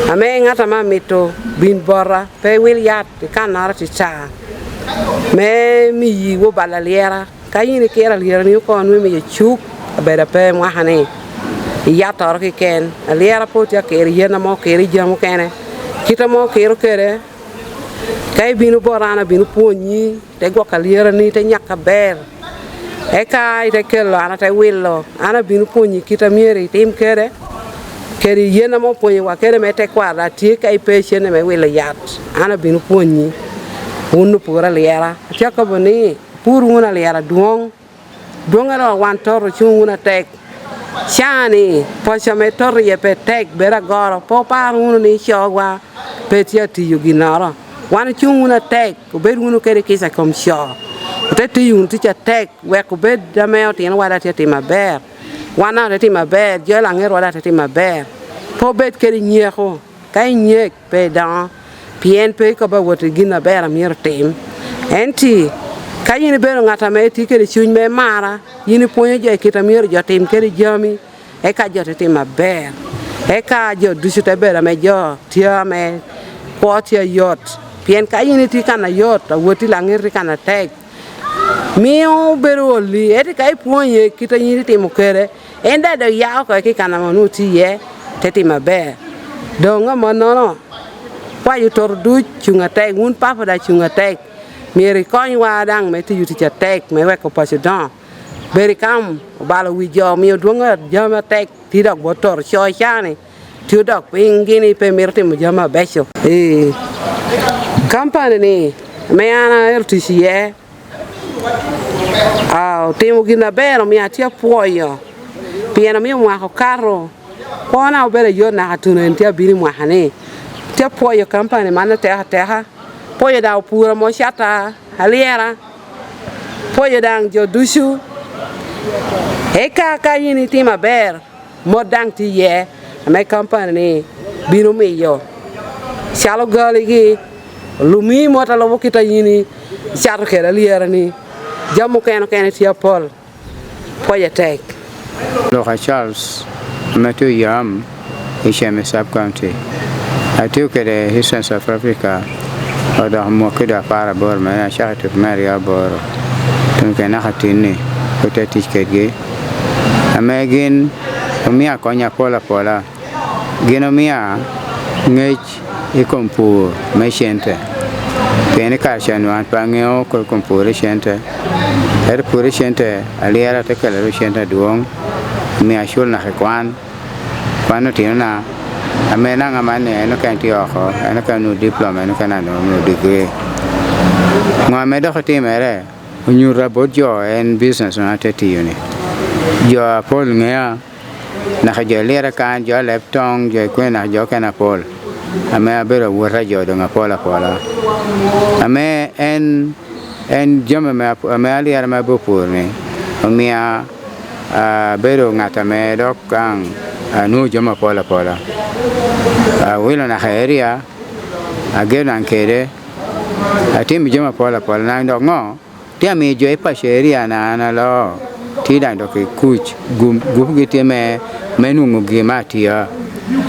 A man at a mamito, bean borra, pay will yat, the canard to cha. May me wo balaliera, Kayini care here, new con women a chook, a better pay mahane. Yat or he can, a lera put your care, yenamo carry jamocane, Kitamo care. Kay binu borana binu poni te gwakaliera ni te nyaka ber e kai te kello ana te willo ana binu poni kita mieri tim kere yena mo poni wa kere me te kwara ti kai pechene me willo yat ana binu poni unu pura lera chaka boni puru una lera duongara wan toro chunguna tek chani pocha me toro ye pe tek bera goro po parunu ni shogwa petia ti yuginara One chunguna take, bed wunu carry case I come shaw. That you teach a take, where could bed the melt in what I tell my bear. One out at my bed, yelling at what I tell my bear. Poor bed carry near ho, kind yek, pay down, pien pick about what to gin a bear a mere team. Auntie, can you bear at a mate ticket soon me mara, you point your kit a mere your team carry jammy, a cat your my bear. A car your do shoot a bear a major, tear me, quarter yacht. Pien kayini kana yot a woti langir kana tek mio beroli eti kai ponye kita yini timukere enda do ya ko ki kana manuti ye teti mabe donga monono kwa yutor du chunga tek un papa da chunga tek meri kon wa dang me ti yuti cha tek me we ko pasidon beri kam bala wi jo mio donga jama tek ti dok botor cho chani ti dok pingini pe merti mo jama beso Company ni, meana RTCE. Temo gina bero mi atia puoyo. Piena mi mwa carro. Kona obere yo na hatuna ntia bini mwa hane. Tia puoyo company mana teha. Puoyo da pura mo shata haliera. Puoyo dang jo dushu. Eka kayini tima ber. Mo dang ti ye. Me company ni binu mi yo. Shalo galigi. Lumi mota lobo kita yini char kera liera ni jamu keno tia pol poya tek Loka Charles Matthew Yam Ishame sub county I took the History of Africa or the Mokida para bor ma shaka to Maria bor tun kana hatini kote tikege amagin umia konya pola ginomia ngej ikompu meshente pene karshan wan pangeo ko kompure shente pure shente aliara te kala shente duong mi ashul na kwan kwano tina amena ngamane no kanti oko ana kanu diploma no kana no degree mo me do khati mere unyura bodjo en business na teti uni jo pol ngea na jo Lira kan jo leptong jo kwen na jo kana pol ame abero wora jo do ngapola pola ame en jama me Lira ma bopur ni omia bero ngata me dok kang nu jama pola wilo na khairia agena kede atim jama pola na dok ngo tia mi jo pa sheria na lo ti dan dok kuch gum gite me menungu gimatia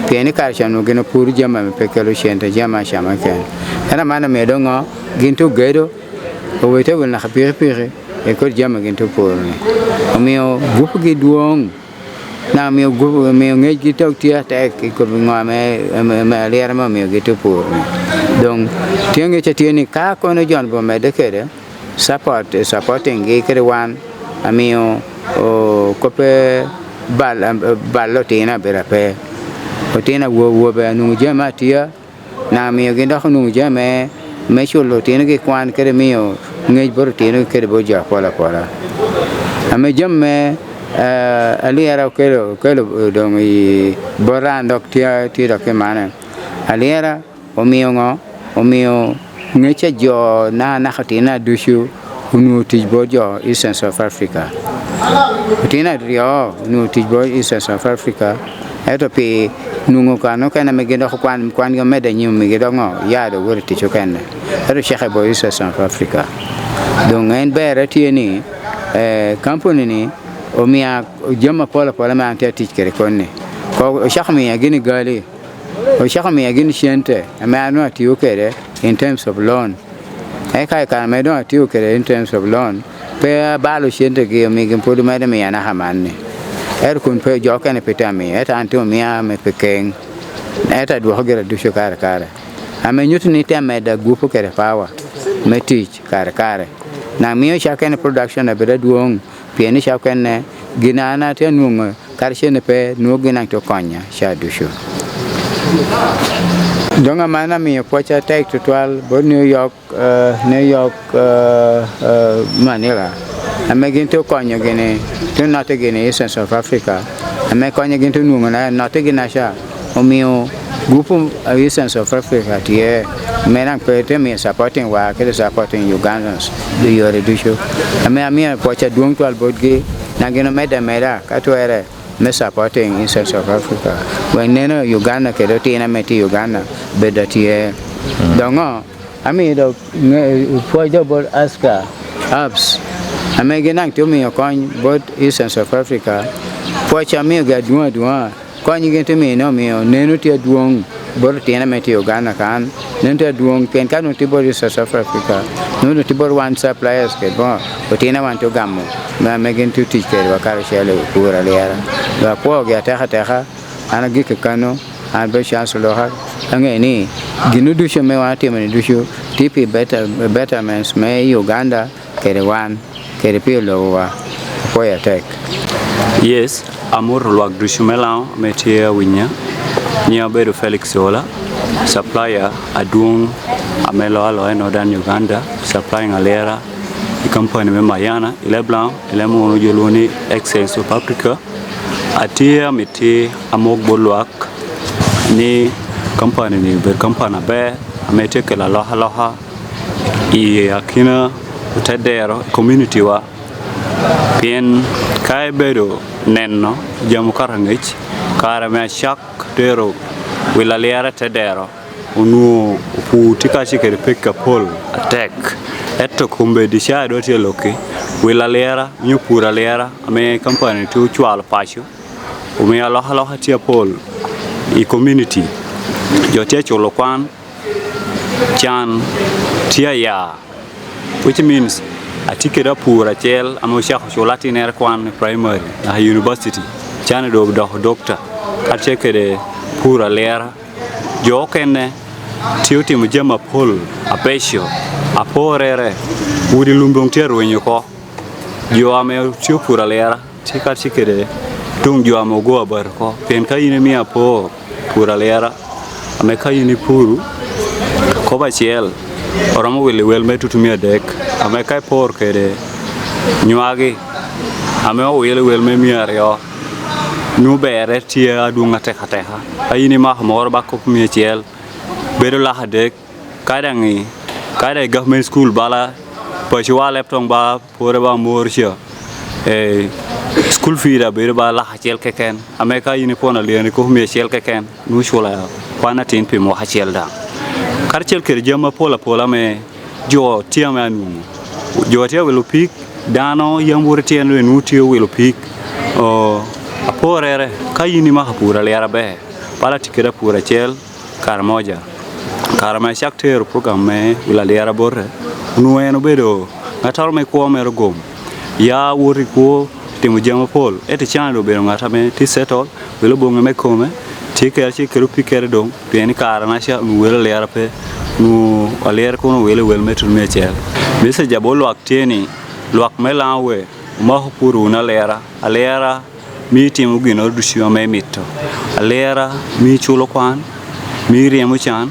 pieni karchanu gino pur jama me pekelo shente jama shama ken ana mana me dongo gintu gedo o wete wal na khapire e ko jama gintu pur ni omio gupu gi duong na mi gupu mi nge gitu tia te ko ngame Lira ma mi gitu pur ni donc tienge chetieni ka ko no jon bo me de kede supporting ge kede wan amio o kope ballo tina berape o tina wo be nu jama tia na mi ginda nu jama me chulo tina ge kwan kede mio nge bor tina kede bo ja pola ame jamme Lira kelo dong i boran dok tia dok mana Lira o mio ngeche jo na khatina dushu nu tijbo jo Eastern South Africa tina rio nu tijbo Eastern South Africa eto pi nungu kano kana megendo kwan yo meda nyu megendo ngo ya do wor ticho kana eto shekhe bo Eastern South Africa donc en bere tieni company ni o mia jama pola ma ante tikere konne ko shakhmi agini gali o shakhmi agini shente ma no atiyo kere in terms of loan kai kan me do atiyo kere in terms of loan pe balo shente ge mi gin podu ma de mi ana hamanne kun pe jo kan pe tami eta anto mia me pekeng eta do hogera du shokara kare ame nyutni teme da gupu kere power me teach kare na mio shaken production abeda duong pieni shaken ginana te nungo karshene pe no gina to konya sha dushu donga mana mi pocha take to 12 bo New York Manila ame ginto konya gene to not again Eastern South Africa ame konya ginto nungo na not gina sha o mio grupo Eastern South Africa tie menang pete mi supporting wa ke supporting Ugandans do yore dushu ame pocha duong 12 bodge na gino meda katwere me supporting in South Africa when neno Uganda ke do tina meti Uganda bedatie dongo ami do poja bol aska abs ame ginang to mi kon bot Eastern South Africa pocha mi ga duwa kon ginto mi no mi neno tie duong bor tina meti Uganda kan nento duong pen kan tibor South Africa no tibor one suppliers ke bo tina wan to gammo ma megen to teach ke wa kar shele pura Lira la po ga ta ana gi ke kano an be chance lo ha angeni ginu du she me wa ti me du shu tipi betterments me Uganda ke wan ke pi lo wa po ya tek yes amor lo du shu melan metia winya nya be do Felix Ola supplier adung amelo alo in northern Uganda supplying Lira the company me mayana ile blanc ile mo joloni excel South Africa atia miti amok bolwak ni company ni be company be amete ke la loha i akina utadero community wa pien kai bedo nenno jamu karangich kara me shak dero wila Lira tedero unu putika shikere peka pol attack eto kumbe disha do tie loke wila Lira nyupura Lira ame company tu chwal pacho ume aloha tia pol i community jote cholo kwan chan tia ya which means atikira pura chel amo shakho cholati ner kwan primary na university chan do doctor achekere pura Lira jo kenne tiuti mujama pol apesho aporere udi lumbong tero nyoko jo ame tiu pura Lira tika tikere tung jo amo go bar ko pen kayine mi apo pura Lira ame kayini puru ko ba chiel oramo wel metutu mi adek ame kay por kede nyuagi ame wel me mi ario nu bere tia dunga teha ayini ma mor ba ko mi ciel bedo la hade kadangi kada government school bala pachwa leptong ba pore ba morsia school fee da bedo ba la ciel keken ameka yini pona le ko mi ciel keken nu shola kwana tin pi mo ha ciel da karchel ker jama pola me jo tia manu jo tia welo pik dano yambur tia no nu tia welo pik aporere kayini ma pura lera be pala tikira pura chel karmoja karma shakter program me wila lera borre nueno bedo ngatar me ko me gom ya wori ko timu jama pol ete chando bedo ngata me ti setol wilo bonga me kome tiker chi keru pikere dong peni karana sha wila lera pe nu alera ko wele wel metul me chel bese jabolo akteni luak melawe ma puru na lera alera mi timu gino dushiwa me mito alera mi chulo kwan mi riemo chan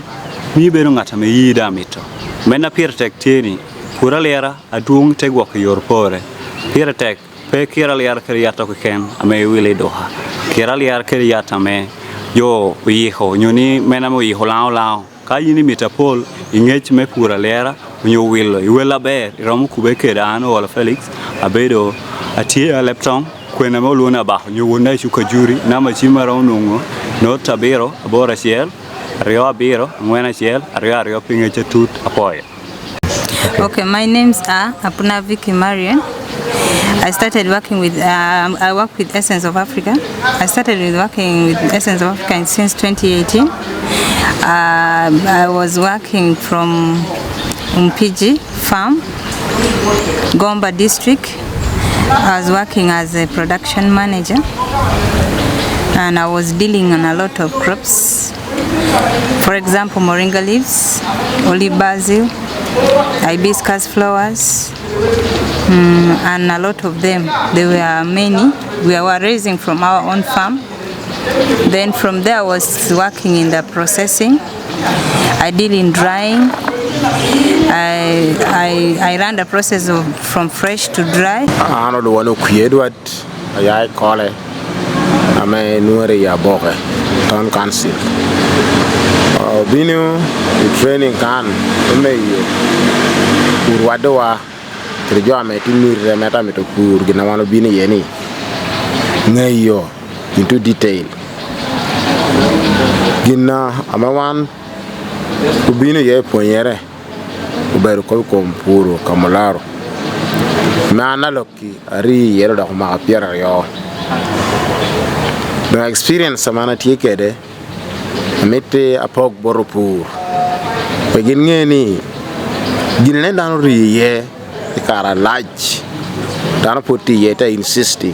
mi bedo ngata me yida mito mena pirtek teni pura lera adung tegwa ko yor pore pirtek pe kira lera kriyata ko ken ame wile doha kira lera kriyata me yo yiho nyoni mena mo yiho lao kayini mitapol ingech me pura lera nyo wilo iwela ber romu kubeke dano wala Felix abedo atie leptong kwena mo luna ba nyuna shuka juri na machima raunungo no tabiro abora ciel rio abiro ngwena ciel rio pinge chetut apoya. Okay, my names are Apuna Vicky Marian. I started working with I work with Essence of Africa. I started working with Essence of Africa since 2018. I was working from Mpiji farm, Gomba district. I was working as a production manager and I was dealing on a lot of crops. For example, moringa leaves, olive basil, hibiscus flowers, and a lot of them. There were many. We were raising from our own farm. Then from there I was working in the processing. I did in drying. I ran the process of from fresh to dry. I know the one who created what I call it. I'm a new town council. Binu the training can me urwadoa kerja ame timur meta meto pur gina wano bini yeni ngayo into detail gina amawan kubini ye ponyere uberu ko kompuro kamolaro mana loki ari yero da kuma piera yo no experience samana tiekede mete apok boropur pegin ngeni ginne dano riye kara large dano poti yeta insisting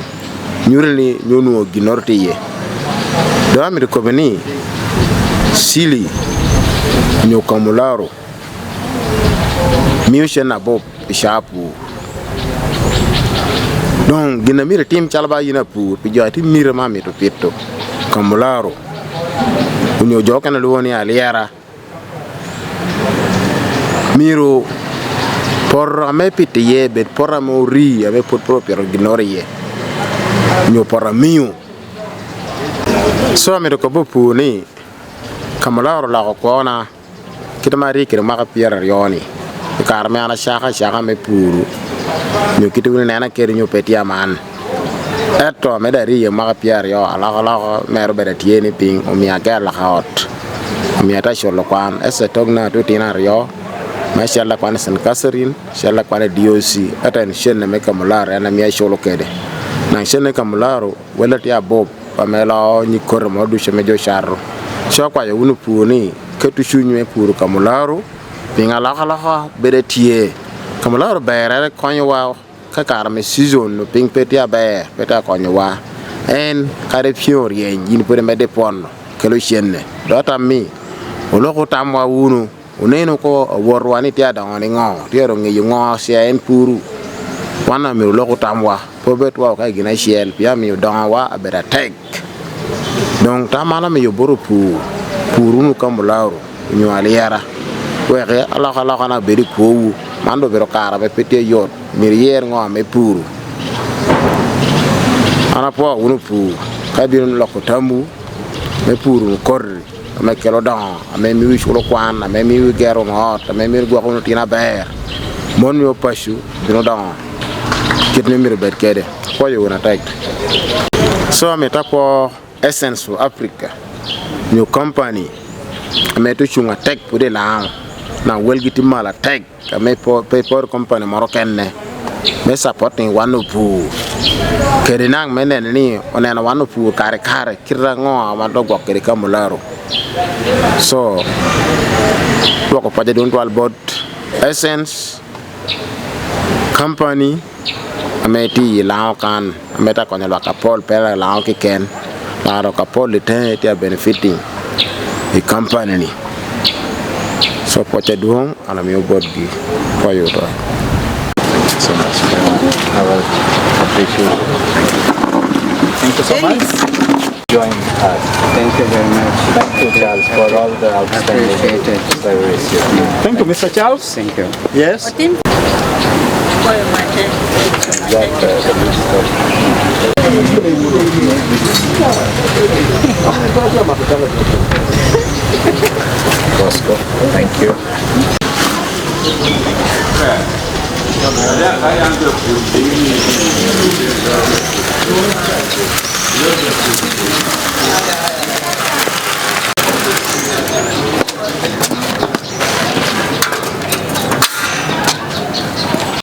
nyurli nyunu ginorti ye do mi ko beni sili nyokamularo miushe na bob shapu donc gina mire tim chalba yina pour bi joti mire ma mi to petto kamularo unyo jokana luoni aliera miro por ame pite ye bet por amori ave por proprio ginorie nyo por miu so ame ko bopu ni kamularo la ko na kitamari kirma pier yoni karme ana shaka me puru nyo kitu nena keri nyo petia man eto me dari ma pier yo ala mero bere tieni ping o mi agala hot mi ata sholo kwan ese togna to tina rio ma shalla kwan sen kasarin shalla kwan diosi ata en shenne me kamularo ana mi sholo kede na shenne kamularo wala tia bob pamela ni kormo du sheme jo charro so kwa yo unu puni ketu shunyu me puru kamularo pinga la bere tie kamularo bere konyo wa kakara me season no ping petia be peta konyo wa en kare fior ye yin pore me depon kelo shenne dota mi oloko tamwa unu uneno ko worwani tia da ngoni ngo tiero ngi ngo sia en puru wana mi oloko tamwa po betwa ka gina shiel pia mi donwa wa abera tek donc tamana mi yoboro puru nu kamularo nyu aliera wege ala kana beri ko mando bero kara be pete yot mirier ngo me puru ana po unu pu ka birum loko tambu me puru korri me kelo don me mi wi chulo kwan me mi wi gero ngot me mi gwa ko tina ber mon yo pashu bino don kit me mi bet kede ko yo na tek so me tapo essence of Africa new company me to chunga tek pude la na welgiti mala tek me paper company Moroccan ne me supporting one of pu kede nang menen ni onena one of pu kare kira ngo ma do gok kede kamularo so wako paje don't wal bot essence company ameti lao kan ameta konya waka pol pera lao ki ken la ro ka pol te benefiting the company ni so paje duong ana mi bot gi koyo to so much. I will appreciate it. Thank you so much. Join us. Thank you very much. Thank you, Charles, for all the outstanding service. Thank you, Mr. Charles. Thank you. Yes. Bosco, thank you.